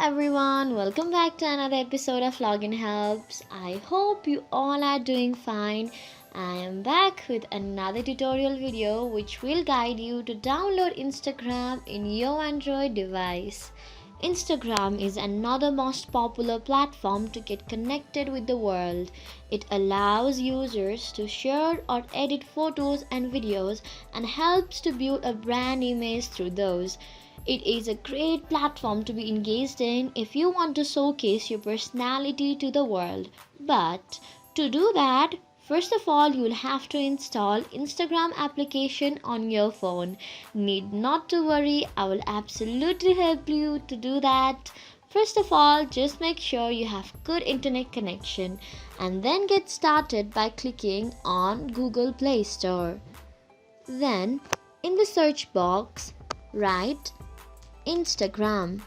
everyone, welcome back to another episode of Login Helps. I hope you all are doing fine. I am back with another tutorial video which will guide you to download Instagram in your Android device. Instagram is another most popular platform to get connected with the world. It allows users to share or edit photos and videos and helps to build a brand image through those. It is a great platform to be engaged in if you want to showcase your personality to the world. But to do that, first of all, you'll have to install Instagram application on your phone. Need not to worry, I will absolutely help you to do that. First of all, just make sure you have good internet connection and then get started by clicking on Google Play Store. Then, in the search box, write Instagram,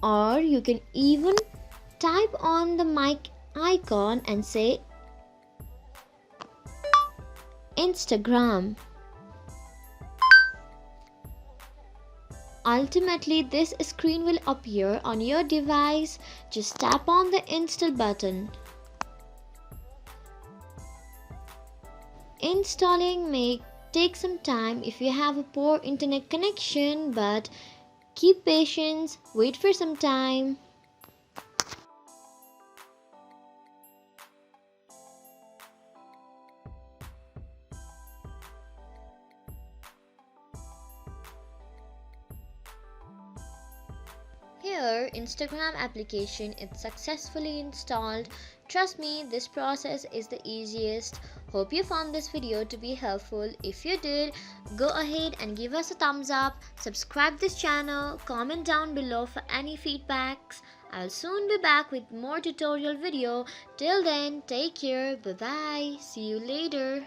or you can even type on the mic icon and say Instagram. Ultimately, this screen will appear on your device. Just tap on the install button. Installing may take some time if you have a poor internet connection, but keep patience, wait for some time. Here, Instagram application is successfully installed. Trust me, this process is the easiest. Hope you found this video to be helpful. If you did, go ahead and give us a thumbs up, subscribe this channel, comment down below for any feedbacks. I'll soon be back with more tutorial video. Till then, take care, bye bye, see you later.